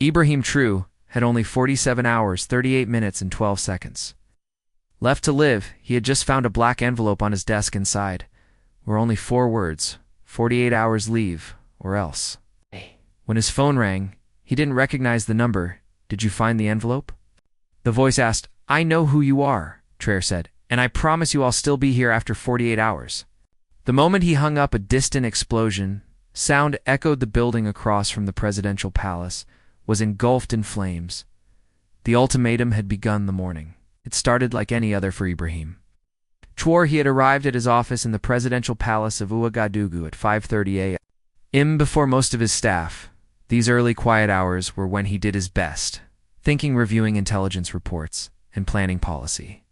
Ibrahim Trouoré had only 47 hours, 38 minutes, and 12 seconds left to live. He had just found a black envelope on his desk. Inside were only 4 words: 48 hours leave, or else. When his phone rang, he didn't recognize the number. "Did you find the envelope?" The voice asked. "I know who you are," Traoré said, "and I promise you I'll still be here after 48 hours. The moment he hung up, a distant explosion sound echoed the building across from the presidential palace, was engulfed in flames. The ultimatum had begun the morning. It started like any other for Ibrahim Trouoré. He had arrived at his office in the presidential palace of Ouagadougou at 5:30 a.m. before most of his staff. These early quiet hours were when he did his best, thinking, reviewing intelligence reports, and planning policy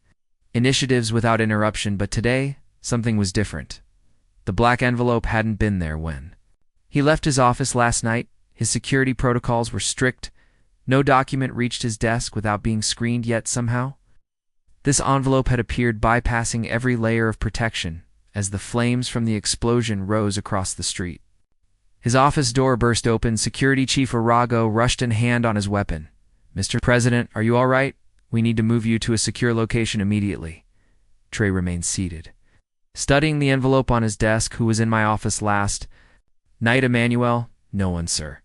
initiatives without interruption. But today, something was different. The black envelope hadn't been there when he left his office last night. His security protocols were strict. No document reached his desk without being screened, yet somehow this envelope had appeared, bypassing every layer of protection as the flames from the explosion rose across the street. His office door burst open. Security Chief Wedrago rushed in, hand on his weapon. "Mr. President, are you all right? We need to move you to a secure location immediately." Trouoré remained seated, studying the envelope on his desk. "Who was in my office last night, Emmanuel?" "No one, sir.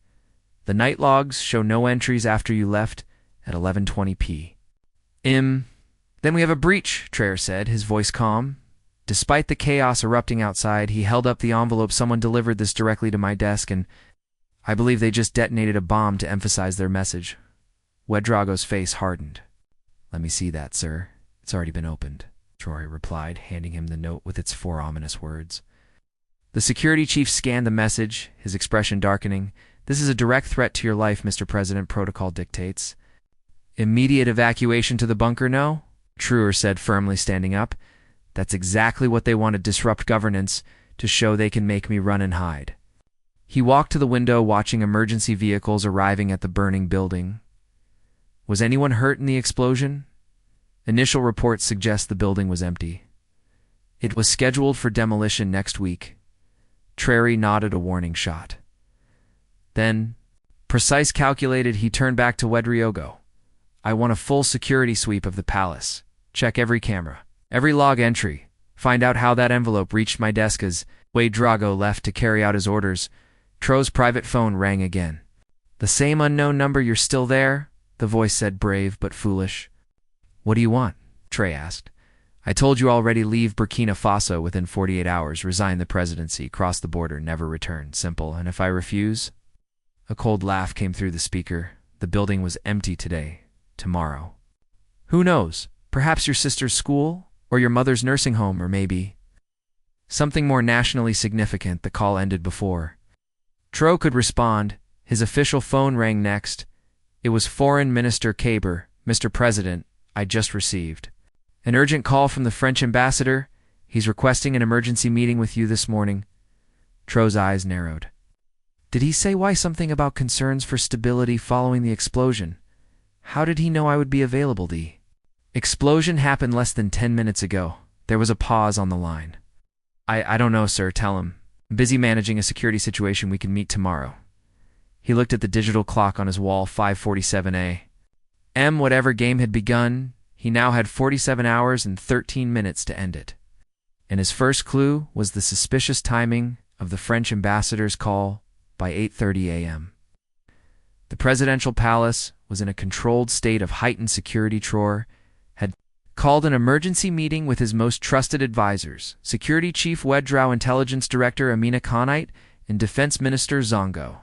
The night logs show no entries after you left at 11:20 p.m. "Then we have a breach," Trouoré said, his voice calm. Despite the chaos erupting outside, he held up the envelope. "Someone delivered this directly to my desk, and I believe they just detonated a bomb to emphasize their message." Wedrago's face hardened. "Let me see that, sir. It's already been opened," Trouoré replied, handing him the note with its 4 ominous words. The security chief scanned the message, his expression darkening. "This is a direct threat to your life, Mr. President. Protocol dictates immediate evacuation to the bunker." "No," Trouoré said firmly, standing up. "That's exactly what they want, to disrupt governance, to show they can make me run and hide." He walked to the window, watching emergency vehicles arriving at the burning building. Was anyone hurt in the explosion? Initial reports suggest the building was empty. It was scheduled for demolition next week. Trouoré nodded a warning shot. Then, precise, calculated, he turned back to Wedrago. "I want a full security sweep of the palace. Check every camera, every log entry. Find out how that envelope reached my desk." As Wedrago left to carry out his orders, Trouoré's private phone rang again. "The same unknown number. You're still there?" the voice said, brave but foolish. "What do you want?" Trouoré asked. "I told you already. Leave Burkina Faso within 48 hours. Resign the presidency. Cross the border. Never return. Simple. And if I refuse?" A cold laugh came through the speaker. "The building was empty today. Tomorrow, who knows? Perhaps your sister's school, or your mother's nursing home, or maybe something more nationally significant." The call ended before Trouoré could respond. His official phone rang next. It was Foreign Minister Kaber. "Mr. President, I just received an urgent call from the French ambassador. He's requesting an emergency meeting with you this morning." Trouoré's eyes narrowed. Did he say why? Something about concerns for stability following the explosion. How did he know I would be available? The explosion happened less than 10 minutes ago. There was a pause on the line. I don't know, sir. Tell him I'm busy managing a security situation. We can meet tomorrow." He looked at the digital clock on his wall. 5:47 a.m. Whatever game had begun, he now had 47 hours and 13 minutes to end it. And his first clue was the suspicious timing of the French ambassador's call by 8:30 a.m. The presidential palace was in a controlled state of heightened security. Trouoré had called an emergency meeting with his most trusted advisors, Security Chief Wedrago, Intelligence Director Amina Konate, and Defense Minister Zongo.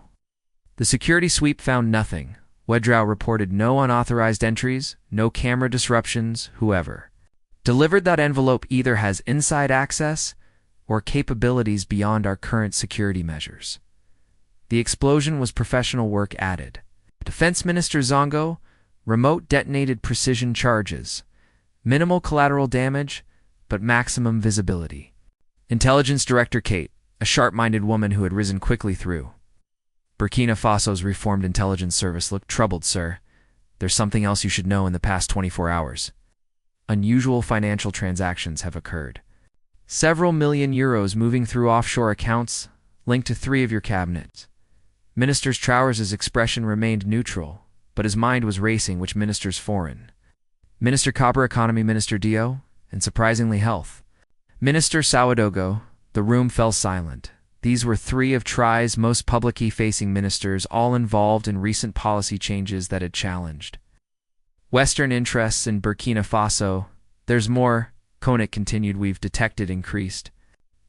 The security sweep found nothing. Wedrago reported no unauthorized entries, no camera disruptions. Whoever delivered that envelope either has inside access or capabilities beyond our current security measures. The explosion was professional work added. Defense Minister Zongo, remote detonated precision charges. Minimal collateral damage, but maximum visibility. Intelligence Director Kate, a sharp-minded woman who had risen quickly through Burkina Faso's reformed intelligence service, looked troubled. "Sir, there's something else you should know. In the past 24 hours, unusual financial transactions have occurred. Several million euros moving through offshore accounts linked to 3 of your cabinets. Minister Traoré's expression remained neutral, but his mind was racing which ministers foreign. Minister Cobra Economy, Minister Dio, and surprisingly Health. Minister Ouagadougou. The room fell silent. These were three of TRI's most publicly facing ministers, all involved in recent policy changes that had challenged Western interests in Burkina Faso. There's more, Konate continued, we've detected increased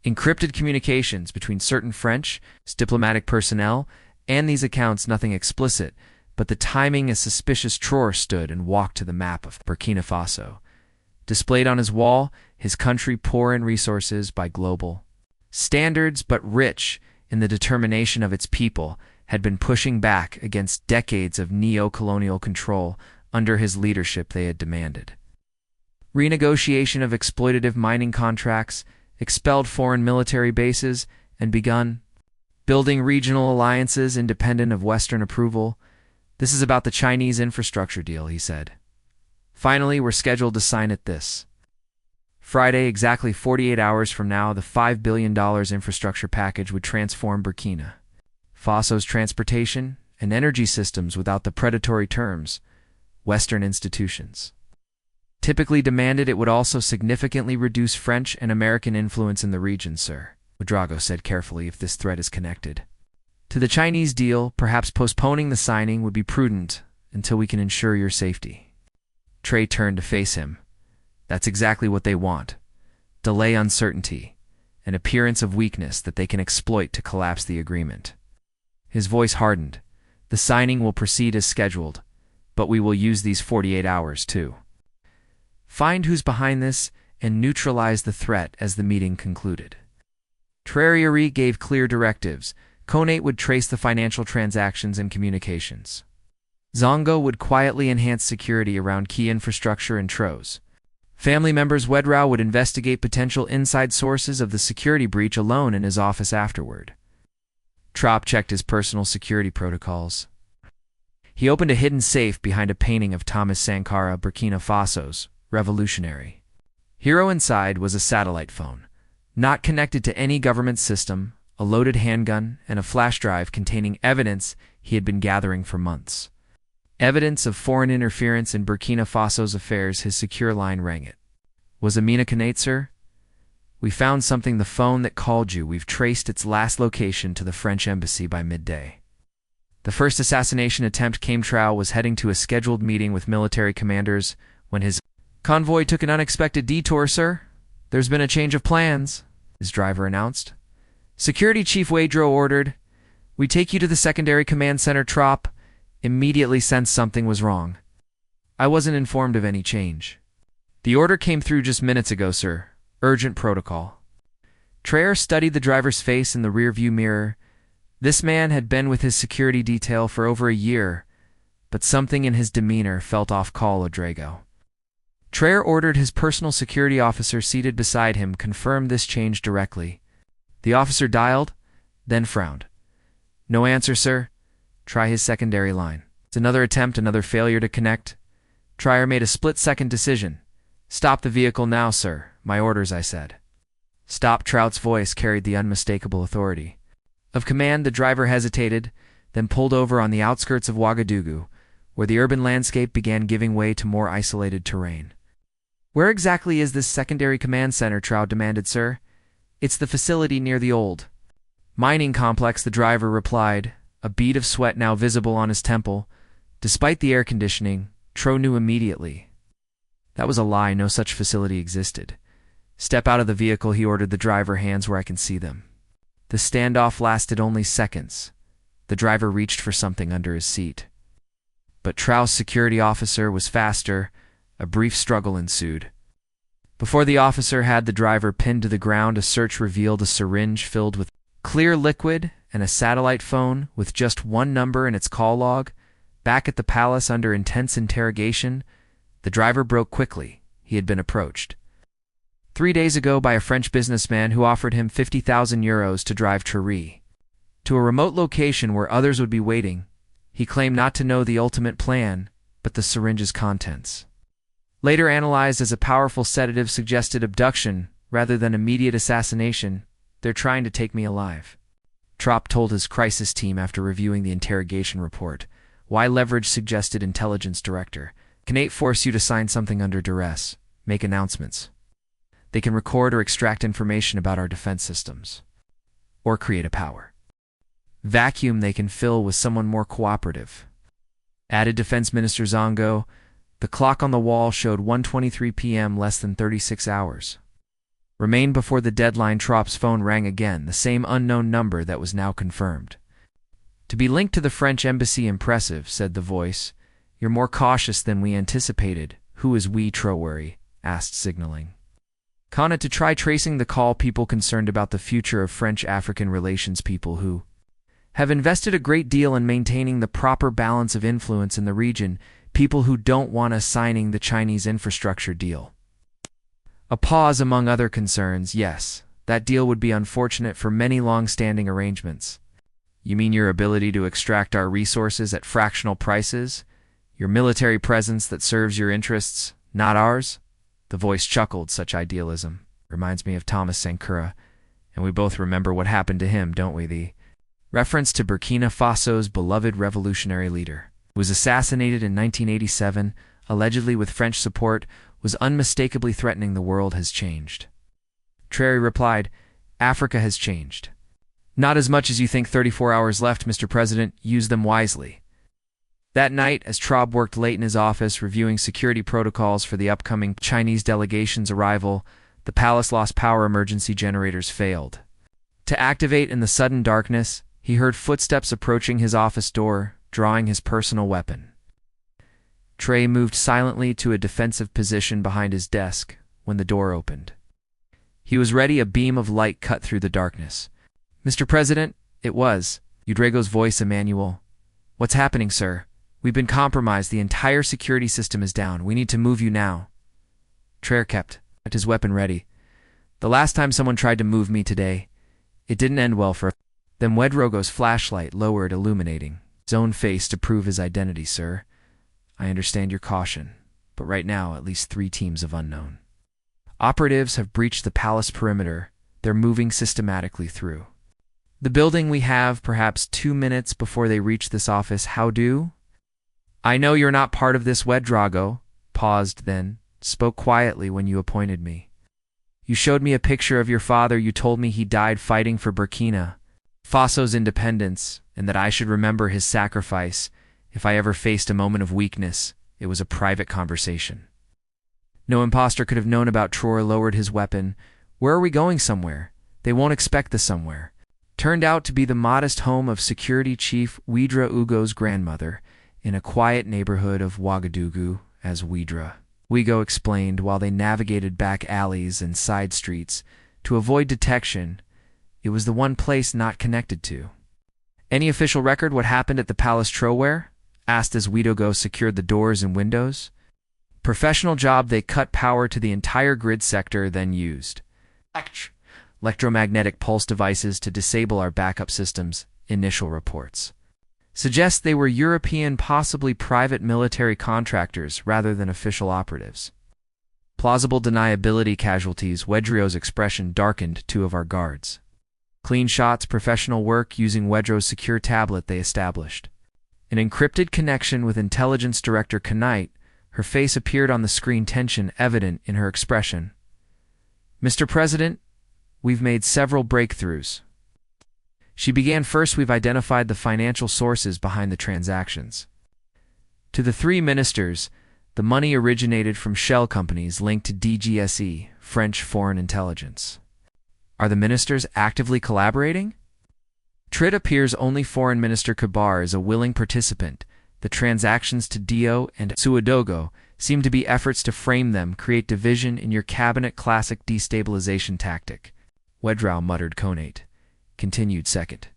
encrypted communications between certain French diplomatic personnel and these accounts, nothing explicit, but the timing is suspicious. Traoré stood and walked to the map of Burkina Faso. Displayed on his wall, his country poor in resources by global standards but rich in the determination of its people, had been pushing back against decades of neo-colonial control. Under his leadership they had demanded renegotiation of exploitative mining contracts, expelled foreign military bases, and begun building regional alliances independent of Western approval. This is about the Chinese infrastructure deal, he said. Finally, we're scheduled to sign it this Friday, exactly 48 hours from now. The $5 billion infrastructure package would transform Burkina Faso's transportation and energy systems without the predatory terms Western institutions typically demanded. It would also significantly reduce French and American influence in the region, sir, Wedrago said carefully. If this threat is connected to the Chinese deal, perhaps postponing the signing would be prudent until we can ensure your safety. Traoré turned to face him. That's exactly what they want. Delay, uncertainty, an appearance of weakness that they can exploit to collapse the agreement. His voice hardened. The signing will proceed as scheduled, but we will use these 48 hours to find who's behind this and neutralize the threat. As the meeting concluded, Traoré gave clear directives. Konate would trace the financial transactions and communications. Zongo would quietly enhance security around key infrastructure and Tro's family members. Wedrago would investigate potential inside sources of the security breach alone in his office afterward. Traoré checked his personal security protocols. He opened a hidden safe behind a painting of Thomas Sankara, Burkina Faso's revolutionary hero. Inside was a satellite phone, not connected to any government system, a loaded handgun, and a flash drive containing evidence he had been gathering for months. Evidence of foreign interference in Burkina Faso's affairs. His secure line rang. It was Amina Konate, sir. We found something. The phone that called you. We've traced its last location to the French embassy by midday. The first assassination attempt came. Traoré was heading to a scheduled meeting with military commanders when his convoy took an unexpected detour, sir. There's been a change of plans, his driver announced. Security Chief Wedrago ordered, we take you to the secondary command center. Traoré immediately sensed something was wrong. I wasn't informed of any change. The order came through just minutes ago, sir. Urgent protocol. Traoré studied the driver's face in the rearview mirror. This man had been with his security detail for over a year, but something in his demeanor felt off. Call Wedrago. Traoré ordered his personal security officer seated beside him confirm this change directly. The officer dialed, then frowned. No answer, sir. Try his secondary line. It's another attempt, another failure to connect. Traoré made a split-second decision. Stop the vehicle now, sir. My orders, I said. Stop. Traoré's voice carried the unmistakable authority of command. The driver hesitated, then pulled over on the outskirts of Ouagadougou, where the urban landscape began giving way to more isolated terrain. Where exactly is this secondary command center? Traoré demanded, sir. It's the facility near the old mining complex, the driver replied, a bead of sweat now visible on his temple. Despite the air conditioning, Traoré knew immediately that was a lie. No such facility existed. Step out of the vehicle, he ordered the driver. Hands where I can see them. The standoff lasted only seconds. The driver reached for something under his seat, but Traoré's security officer was faster. A brief struggle ensued. Before the officer had the driver pinned to the ground, a search revealed a syringe filled with clear liquid and a satellite phone with just one number in its call log. Back at the palace under intense interrogation, the driver broke quickly. He had been approached 3 days ago by a French businessman who offered him 50,000 euros to drive Traoré to a remote location where others would be waiting. He claimed not to know the ultimate plan, but the syringe's contents. Later analyzed as a powerful sedative, suggested abduction rather than immediate assassination. They're trying to take me alive. Traoré told his crisis team after reviewing the interrogation report. Why leverage, suggested intelligence director. Can force you to sign something under duress, make announcements. They can record or extract information about our defense systems. Or create a power vacuum they can fill with someone more cooperative. Added Defense Minister Zongo. The clock on the wall showed 1:23 p.m. less than 36 hours. Remained before the deadline. Traoré's phone rang again, the same unknown number that was now confirmed. To be linked to the French embassy, impressive, said the voice. You're more cautious than we anticipated. Who is Ibrahim Traoré? Asked signaling. Konate to try tracing the call. People concerned about the future of French-African relations, people who have invested a great deal in maintaining the proper balance of influence in the region, people who don't want us signing the Chinese infrastructure deal. A pause among other concerns. Yes, that deal would be unfortunate for many long-standing arrangements. You mean your ability to extract our resources at fractional prices? Your military presence that serves your interests, not ours? The voice chuckled. Such idealism reminds me of Thomas Sankara, and we both remember what happened to him, don't we? The reference to Burkina Faso's beloved revolutionary leader, who was assassinated in 1987, allegedly with French support, was unmistakably threatening the world has changed. Traoré replied, Africa has changed. Not as much as you think. 34 hours left, Mr. President. Use them wisely. That night, as Traoré worked late in his office reviewing security protocols for the upcoming Chinese delegation's arrival, the palace lost power. Emergency generators failed to activate. In the sudden darkness, he heard footsteps approaching his office door, drawing his personal weapon. Traoré moved silently to a defensive position behind his desk when the door opened. He was ready. A beam of light cut through the darkness. Mr. President, it was Wedrago's voice. Emmanuel. What's happening, sir? We've been compromised. The entire security system is down. We need to move you now. Traoré kept his weapon ready. The last time someone tried to move me today, it didn't end well for. Then Wedrago's flashlight lowered, illuminating his own face to prove his identity. Sir, I understand your caution, but right now at least 3 teams of unknown operatives have breached the palace perimeter. They're moving systematically through the building. We have perhaps 2 minutes before they reach this office. How do? I know you're not part of this. Wedrago paused, then spoke quietly. When you appointed me, you showed me a picture of your father. You told me he died fighting for Burkina Faso's independence, and that I should remember his sacrifice if I ever faced a moment of weakness. It was a private conversation. No imposter could have known about. Traoré lowered his weapon. Where are we going? Somewhere. They won't expect the somewhere turned out to be the modest home of Security Chief Wedrago's grandmother in a quiet neighborhood of Ouagadougou, as Wedrago explained while they navigated back alleys and side streets to avoid detection. It was the one place not connected to any official record. What happened at the palace? Traoré asked as Wedrago secured the doors and windows. Professional job. They cut power to the entire grid sector, then used electromagnetic pulse devices to disable our backup systems. Initial reports suggest they were European, possibly private military contractors rather than official operatives. Plausible deniability. Casualties. Wedrago's expression darkened. 2 of our guards. Clean shots. Professional work. Using Wedrago's secure tablet, they established an encrypted connection with intelligence director Konate. Her face appeared on the screen, tension evident in her expression. Mr. President, we've made several breakthroughs. She began. First, we've identified the financial sources behind the transactions. To the 3 ministers, the money originated from shell companies linked to DGSE, French Foreign Intelligence. Are the ministers actively collaborating? Trit appears only Foreign Minister Kabar is a willing participant. The transactions to Dio and Ouagadougou seem to be efforts to frame them, create division in your cabinet. Classic destabilization tactic. Wedrago muttered. Konate continued. Second,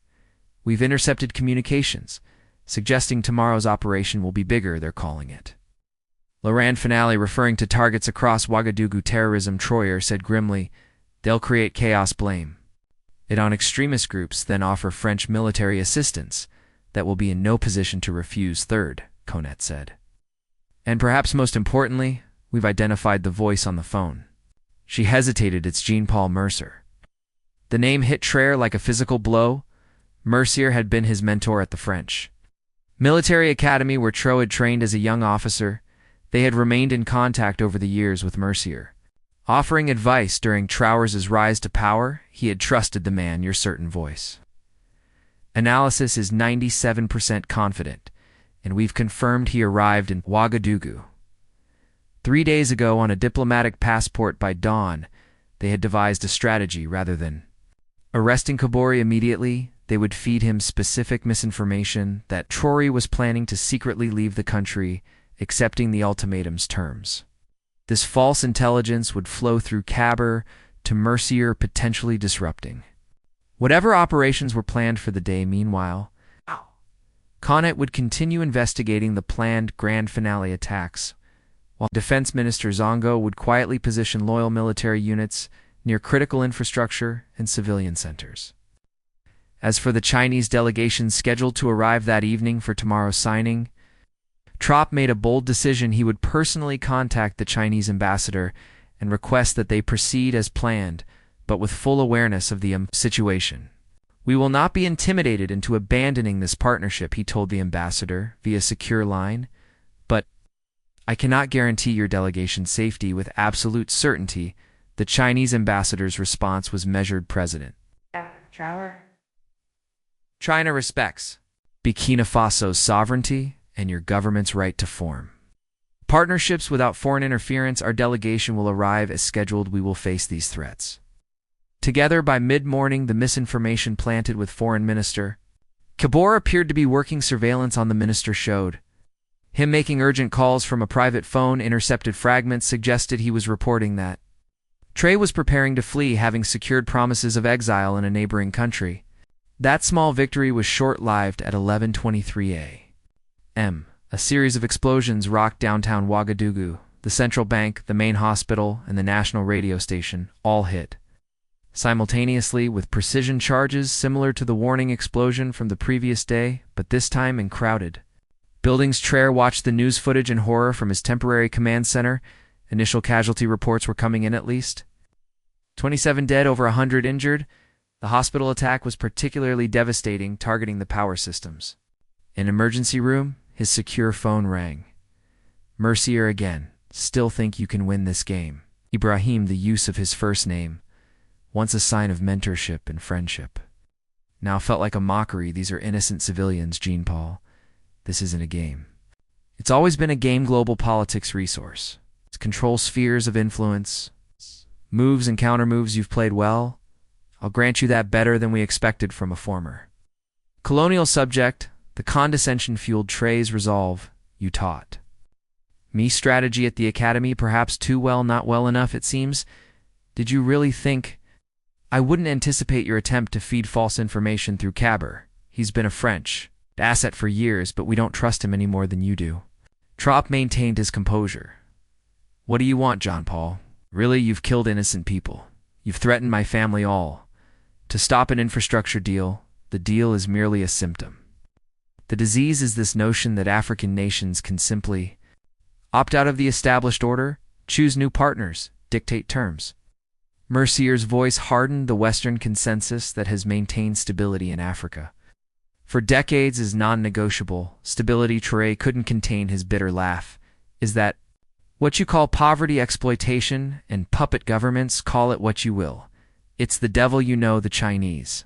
we've intercepted communications, suggesting tomorrow's operation will be bigger. They're calling it Laurent Finale, referring to targets across Ouagadougou. Terrorism. Traoré said grimly, they'll create chaos, blame it on extremist groups, then offer French military assistance that will be in no position to refuse. Third, Konate said. And perhaps most importantly, we've identified the voice on the phone. She hesitated. It's Jean Paul Mercier. The name hit Traoré like a physical blow. Mercier had been his mentor at the French military academy where Trouoré had trained as a young officer. They had remained in contact over the years with Mercier. Offering advice during Traoré's rise to power, he had trusted the man, your certain voice. Analysis is 97% confident, and we've confirmed he arrived in Ouagadougou 3 days ago on a diplomatic passport by dawn. They had devised a strategy. Rather than arresting Kabore immediately, they would feed him specific misinformation that Trouoré was planning to secretly leave the country, accepting the ultimatum's terms. This false intelligence would flow through Kabore to Mercier, potentially disrupting whatever operations were planned for the day. Meanwhile, Konate would continue investigating the planned grand finale attacks, while Defense Minister Zongo would quietly position loyal military units near critical infrastructure and civilian centers. As for the Chinese delegation scheduled to arrive that evening for tomorrow's signing, Trouoré made a bold decision. He would personally contact the Chinese ambassador and request that they proceed as planned, but with full awareness of the situation. "We will not be intimidated into abandoning this partnership," he told the ambassador via secure line, "but I cannot guarantee your delegation's safety with absolute certainty." The Chinese ambassador's response was measured. "President Trouoré. China respects Burkina Faso's sovereignty and your government's right to form partnerships without foreign interference. Our delegation will arrive as scheduled. We will face these threats together." By mid-morning, the misinformation planted with Foreign Minister Kabore appeared to be working. Surveillance on the minister showed him making urgent calls from a private phone. Intercepted fragments suggested he was reporting that Trouoré was preparing to flee, having secured promises of exile in a neighboring country. That small victory was short-lived. At 11:23 a.m., a series of explosions rocked downtown Ouagadougou. The central bank, the main hospital, and the national radio station all hit simultaneously with precision charges similar to the warning explosion from the previous day, but this time in crowded buildings. Trouoré watched the news footage in horror from his temporary command center. Initial casualty reports were coming in: at least 27 dead, over 100 injured. The hospital attack was particularly devastating, targeting the power systems. In emergency room, his secure phone rang. "Mercier again. Still think you can win this game?" Ibrahim, the use of his first name, once a sign of mentorship and friendship, now felt like a mockery. "These are innocent civilians, Jean Paul. This isn't a game." It's always been a game. Global politics resource. It controls spheres of influence. Moves and countermoves. You've played well. I'll grant you that, better than we expected from a former colonial subject. The condescension fueled Trouoré's resolve. "You taught me strategy at the academy, perhaps too well, not well enough, it seems. Did you really think I wouldn't anticipate your attempt to feed false information through Kabore? He's been a French asset for years, but we don't trust him any more than you do." Trouoré maintained his composure. "What do you want, Jean Paul? Really, you've killed innocent people. You've threatened my family, all to stop an infrastructure deal. The deal is merely a symptom. The disease is this notion that African nations can simply opt out of the established order, choose new partners, dictate terms." Mercier's voice hardened. "The Western consensus that has maintained stability in Africa for decades is non-negotiable. Stability." Trouoré couldn't contain his bitter laugh. "Is that what you call poverty, exploitation, and puppet governments? Call it what you will. It's the devil, you know. The Chinese